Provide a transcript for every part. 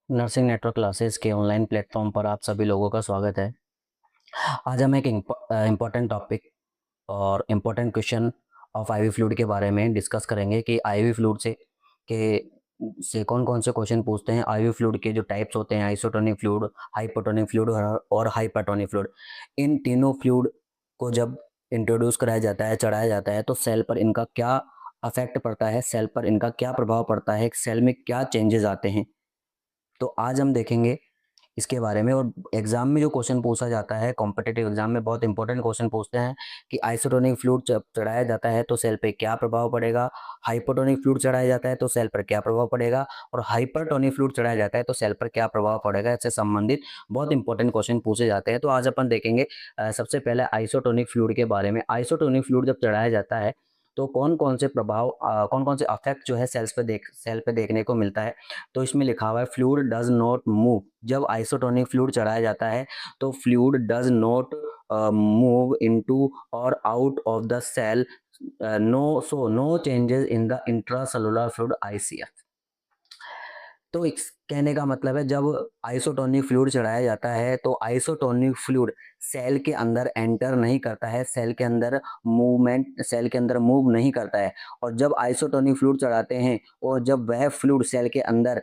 Nursing network classes के online platform पर आप सभी लोगों का स्वागत है। आज हम एक इम्पॉर्टेंट टॉपिक और important question of IV fluid के बारे में डिस्कस करेंगे कि आईवी फ्लूइड से कौन कौन से क्वेश्चन पूछते हैं। आईवी फ्लूइड के जो टाइप्स होते हैं, आइसोटोनिक फ्लूइड, हाइपोटोनिक फ्लूइड और हाइपरटोनिक फ्लूइड। इन तीनों फ्लूइड को जब इंट्रोड्यूस कराया जाता है, चढ़ाया जाता है, तो सेल पर इनका क्या अफेक्ट पड़ता है, सेल पर इनका क्या प्रभाव पड़ता है, सेल में क्या चेंजेस आते हैं। तो आज हम देखेंगे इसके बारे में। और एग्जाम में जो क्वेश्चन पूछा जाता है, कॉम्पिटिटिव एग्जाम में बहुत इंपॉर्टेंट क्वेश्चन पूछते हैं कि आइसोटोनिक फ्लूइड जब चढ़ाया जाता है तो सेल पे क्या प्रभाव पड़ेगा, हाइपोटोनिक फ्लूइड चढ़ाया जाता है तो सेल पर क्या प्रभाव पड़ेगा, और हाइपरटोनिक फ्लूइड चढ़ाया जाता है तो सेल पर क्या प्रभाव पड़ेगा। इससे संबंधित बहुत इंपॉर्टेंट क्वेश्चन पूछे जाते हैं। तो आज अपन देखेंगे सबसे पहले आइसोटोनिक फ्लूइड के बारे में। आइसोटोनिक फ्लूइड जब चढ़ाया जाता है तो कौन कौन से प्रभाव, कौन कौन से अफेक्ट जो है सेल पे देखने को मिलता है। तो इसमें लिखा हुआ है फ्लूइड डज नॉट मूव। जब आइसोटोनिक फ्लूइड चढ़ाया जाता है तो fluid does not move into और out of the cell, no changes in the intracellular fluid ICF. तो इस कहने का मतलब है जब आइसोटोनिक फ्लूइड चढ़ाया जाता है तो आइसोटोनिक फ्लूइड सेल के अंदर एंटर नहीं करता है, सेल के अंदर मूव नहीं करता है। और जब आइसोटोनिक फ्लूइड चढ़ाते हैं और जब वह फ्लूइड सेल के अंदर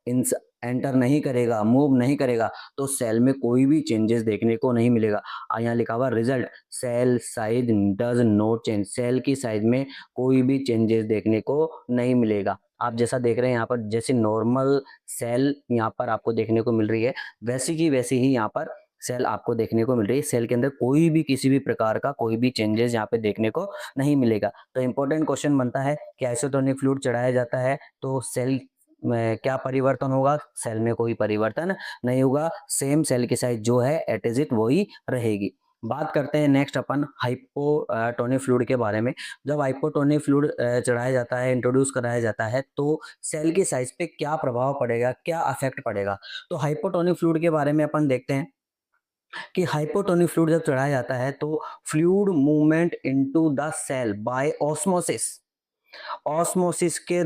इंस एंटर नहीं करेगा, मूव नहीं करेगा, तो सेल में कोई भी चेंजेस देखने को नहीं मिलेगा। यहाँ लिखा हुआ result, cell size does not change. Cell की साइज में कोई भी चेंजेस देखने को नहीं मिलेगा। आप जैसा देख रहे हैं यहाँ पर, जैसे नॉर्मल सेल यहाँ पर आपको देखने को मिल रही है, वैसी की वैसी ही यहाँ पर सेल आपको देखने को मिल रही है। सेल के अंदर कोई भी किसी भी प्रकार का कोई भी चेंजेस यहाँ पे देखने को नहीं मिलेगा। तो इंपॉर्टेंट क्वेश्चन बनता है कि आइसोटोनिक फ्लूइड चढ़ाया जाता है तो सेल में क्या परिवर्तन होगा। सेल में कोई परिवर्तन नहीं होगा, सेम सेल की साइज जो है एट इज इट वही रहेगी। बात करते हैं नेक्स्ट अपन हाइपोटोनिक फ्लूइड के बारे में। जब हाइपोटोनिक फ्लूइड चढ़ाया जाता है, इंट्रोड्यूस कराया जाता है, तो सेल की साइज पे क्या प्रभाव पड़ेगा, क्या अफेक्ट पड़ेगा। तो हाइपोटोनिक फ्लूइड के बारे में अपन देखते हैं कि हाइपोटोनिक फ्लूइड जब चढ़ाया जाता है तो fluid movement into the cell by osmosis. Osmosis के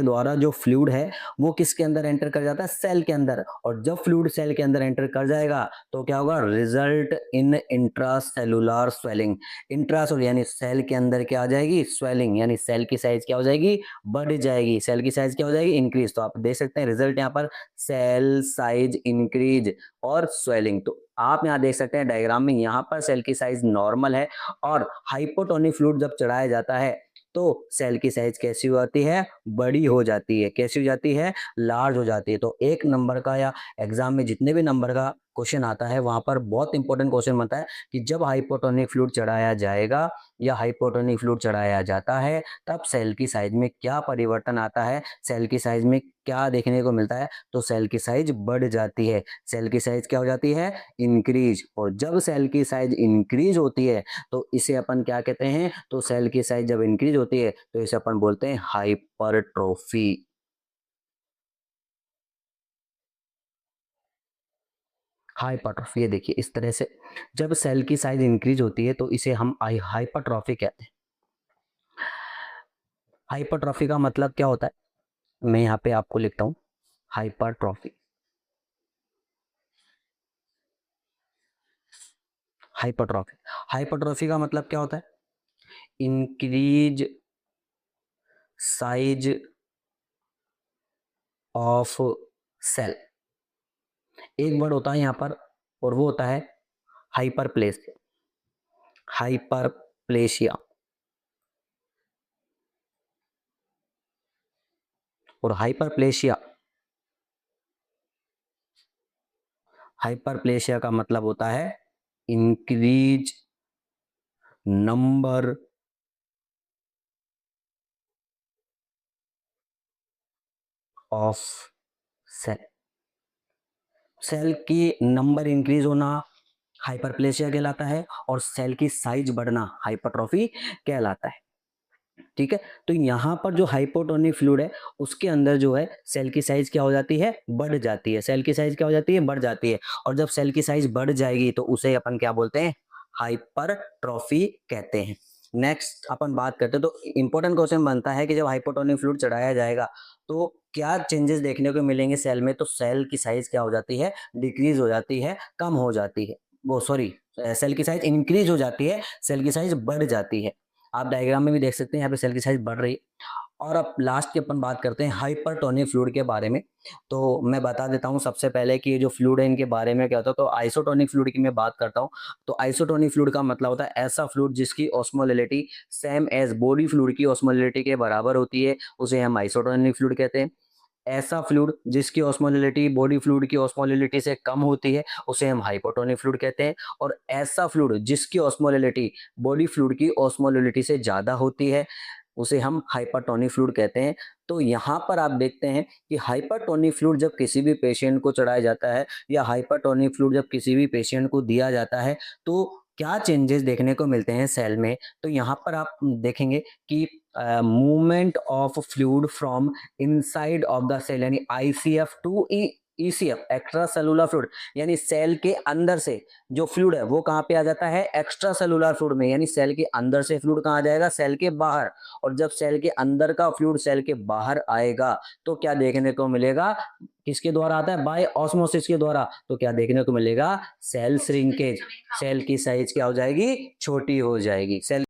द्वारा जो फ्लूइड है वो किसके अंदर एंटर कर जाता है, सेल के अंदर। और जब फ्लूइड सेल के अंदर एंटर कर जाएगा तो क्या होगा, result in intracellular swelling. Intracellular यानी सेल के अंदर क्या आ जाएगी, स्वेलिंग, यानी सेल की साइज क्या हो जाएगी, बढ़ जाएगी। सेल की साइज क्या हो जाएगी, इंक्रीज। तो आप देख सकते हैं रिजल्ट यहाँ पर सेल साइज इंक्रीज और स्वेलिंग। तो आप यहाँ देख सकते हैं डायग्राम में, यहाँ पर सेल की साइज नॉर्मल है और हाइपोटोनिक फ्लूइड जब चढ़ाया जाता है तो सेल की साइज कैसी हो जाती है, बड़ी हो जाती है। कैसी हो जाती है, लार्ज हो जाती है। तो एक नंबर का या एग्जाम में जितने भी नंबर का क्वेश्चन आता है वहां पर बहुत इंपॉर्टेंट क्वेश्चन बनता है कि जब हाइपोटोनिक फ्लूइड चढ़ाया जाएगा या हाइपोटोनिक फ्लूइड चढ़ाया जाता है तब सेल की साइज में क्या परिवर्तन आता है, सेल की साइज में क्या देखने को मिलता है। तो सेल की साइज बढ़ जाती है। सेल की साइज क्या हो जाती है, इंक्रीज। और जब सेल की साइज इंक्रीज होती है तो इसे अपन क्या कहते हैं, तो सेल की साइज जब इंक्रीज होती है तो इसे अपन बोलते हैं हाइपरट्रोफी। हाइपरट्रोफी, ये देखिए इस तरह से जब सेल की साइज इंक्रीज होती है तो इसे हम हाइपरट्रोफी कहते हैं। हाइपरट्रोफी का मतलब क्या होता है, मैं यहाँ पे आपको लिखता हूँ। हाइपरट्रोफी, हाइपरट्रोफी, हाइपरट्रोफी का मतलब क्या होता है, इंक्रीज साइज ऑफ सेल। एक वर्ड होता है यहाँ पर और वो होता है हाइपरप्लेसिया। हाइपरप्लेशिया और हाइपरप्लेशिया, हाइपरप्लेशिया का मतलब होता है increase number of cell. Cell की नंबर इंक्रीज होना हाइपरप्लेशिया कहलाता है और सेल की साइज बढ़ना हाइपरट्रॉफी कहलाता है। ठीक है, तो यहाँ पर जो हाइपोटोनिक फ्लूइड है उसके अंदर जो है सेल की साइज क्या हो जाती है, बढ़ जाती है। सेल की साइज क्या हो जाती है, बढ़ जाती है। और जब सेल की साइज बढ़ जाएगी तो उसे अपन क्या बोलते हैं, हाइपरट्रॉफी कहते हैं। नेक्स्ट अपन बात करते हैं, तो इंपॉर्टेंट क्वेश्चन बनता है कि जब हाइपोटोनिक फ्लूइड चढ़ाया जाएगा तो क्या चेंजेस देखने को मिलेंगे सेल में। तो सेल की साइज क्या हो जाती है, डिक्रीज हो जाती है, कम हो जाती है, वो सॉरी, सेल की साइज इंक्रीज हो जाती है, सेल की साइज बढ़ जाती है। आप डायग्राम में भी देख सकते हैं, यहाँ पे सेल की साइज बढ़ रही है। और अब लास्ट की अपन बात करते हैं हाइपरटोनिक फ्लूइड के बारे में। तो मैं बता देता हूँ सबसे पहले कि ये जो फ्लूइड है इनके बारे में क्या होता है। तो आइसोटोनिक फ्लूइड की मैं बात करता हूँ। तो आइसोटोनिक फ्लूइड का मतलब होता है ऐसा फ्लूइड जिसकी osmolality same as body fluid की ऑस्मोलिटी के बराबर होती है, उसे हम आइसोटोनिक फ्लूइड कहते हैं। ऐसा फ्लूइड जिसकी ऑस्मोलिटी बॉडी फ्लूइड की ऑस्मोलिटी से कम होती है, उसे हम हाइपोटोनिक फ्लूइड कहते हैं। और ऐसा फ्लूइड जिसकी ऑस्मोलिटी बॉडी फ्लूइड की ऑस्मोलिटी से ज्यादा होती है, उसे हम हाइपरटोनिक फ्लूइड कहते हैं। तो यहाँ पर आप देखते हैं कि हाइपरटोनिक फ्लूइड जब किसी भी पेशेंट को चढ़ाया जाता है या हाइपरटोनिक फ्लूइड जब किसी भी पेशेंट को दिया जाता है, तो क्या चेंजेस देखने को मिलते हैं सेल में। तो यहाँ पर आप देखेंगे कि movement of fluid from inside of the cell, यानी ICF to ECF, extra cellular fluid, यानी सेल के अंदर से जो फ्लूइड है वो कहाँ पे आ जाता है, एक्स्ट्रा सेलुलर फ्लूइड में। यानी सेल के अंदर से फ्लूइड कहाँ आ जाएगा, सेल के बाहर। और जब सेल के अंदर का फ्लूइड सेल के बाहर आएगा तो क्या देखने को मिलेगा, किसके द्वारा आता है, बाय ऑस्मोसिस के द्वारा। तो क्या देखने को मिलेगा, सेल श्रिंकेज, सेल की साइज क्या हो जाएगी, छोटी हो जाएगी। सेल